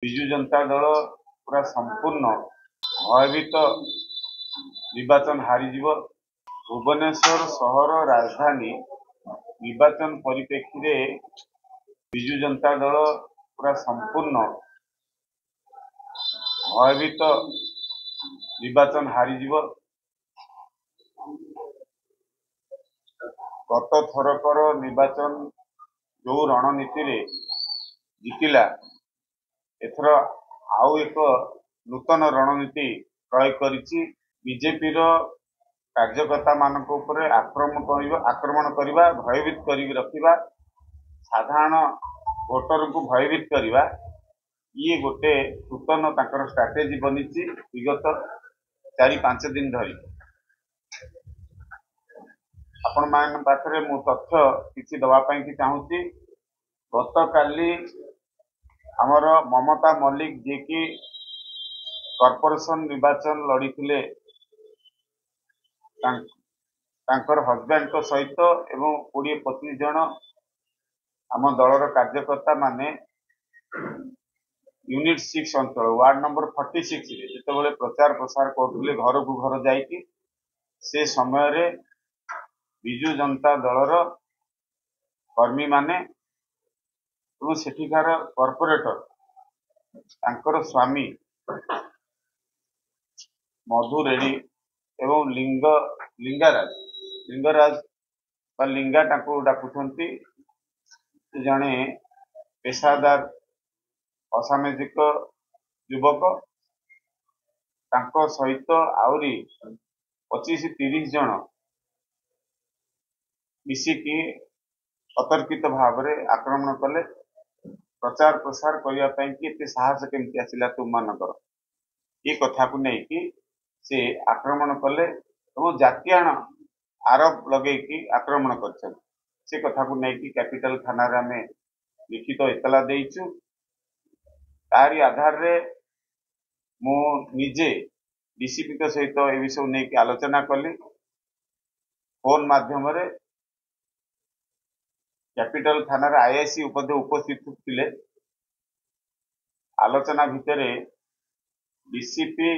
विजु जनता दल पूरा संपूर्ण भयभीत निर्वाचन हारिजीव। भुवनेश्वर सहर राजधानी निर्वाचन परिप्रेक्षी रे विजु जनता दल पूरा संपूर्ण भयभीत निर्वाचन हारिजीव। गत थरकर निर्वाचन जो रणनीति रे जितिला एथर आउ एक नूतन रणनीति प्रयोग करिछि। बीजेपी रो कार्यकर्ता मानक ऊपर आक्रमण करवा भयभीत करी रखिबा साधारण भोटर को भयभीत करवा ये गोटे नूतन तांकर स्ट्राटेजी बनीछि विगत 4-5 दिन धरी। आपण मान पाखरे मु तथ्य किछि दवा पई कि चाहूछि। गत काली हमर ममता मल्लिक जे कि कॉर्पोरेशन निर्वाचन लड़ीथिले तांकर हस्बैंड को सहित एवं 20-25 जन आम दलर कार्यकर्ता माने यूनिट 6 अंचल वार्ड नंबर 46 रे जेतेबेले प्रचार प्रसार करथुले घर को घर जाइकी से समय रे विजु जनता दलर कर्मी माने एवं सेठिकार कॉर्पोरेटर तांकर स्वामी मधु रेड्डी एवं लिंगराज बा लिंगा तांको डाकुछंती जने पेशादार असामाजिक युवक तांको सहित आउरी 25-30 जन मिसिकी अतर्कित भाव रे आक्रमण कले। प्रचार प्रसार करिया पई कि एते साहस केमति आसिला तुम मानकर ये कथा को नै कि से आक्रमण कले और जातीयाण आरोप लगे कि आक्रमण कर से कथा को नै कि कैपिटल थाना रे हमें लिखित इतला देइछु। तारी आधार रे मु निजे डीसीपी के सहित ए विषय नै कि आलोचना कली फोन माध्यम रे। कैपिटल थाना रे आईआईसी उपस्थित थिले। आलोचना भितरे डीसीपी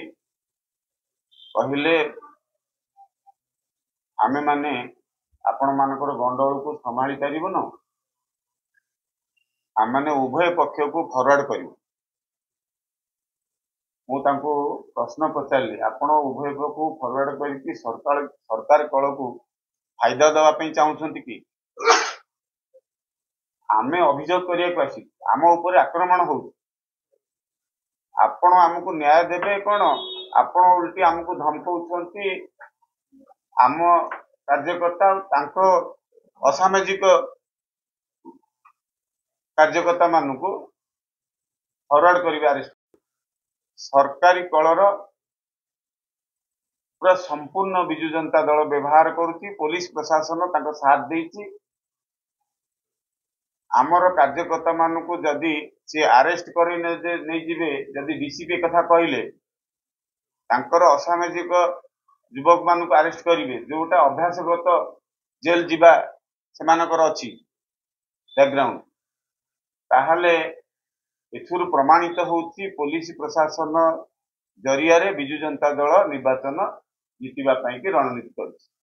कहले आमे माने आपण मानकर गंडोल को संभाली परिबो न आम माने उभय पक्ष को फॉरवर्ड करिवो। मु तांको प्रश्न पचारली आपण उभय पक्ष को फॉरवर्ड करिकि सरकार कळ को फायदा दवा पई चाहुछंती कि आमे अभियोग करिया आसी आम ऊपर आक्रमण हो आपण हमको न्याय देबे कोन आपण उल्टी हमको धमकाउछंती आम कार्यकर्ता तांको असामाजिक कार्यकर्ता मानकु फॉरवर्ड करिवार सरकारी कलर पूरा संपूर्ण विजु जनता दल व्यवहार करुची। पुलिस प्रशासन तांको साथ देइची। आमर कार्यकर्ता मानकु जदि से अरेस्ट करि नै जिवे जदि डीसीपी कथा कहले तांकर असामाजिक युवक मानकु अरेस्ट करिवे जोटा अभ्यासगत जेल जिबा सेमानकर अछि बैकग्राउंड ताहले एथुर प्रमाणित होउची पुलिस प्रशासन जरिया रे विजु जनता दल निर्वाचन जीतिबा पई कि रणनीति करछि।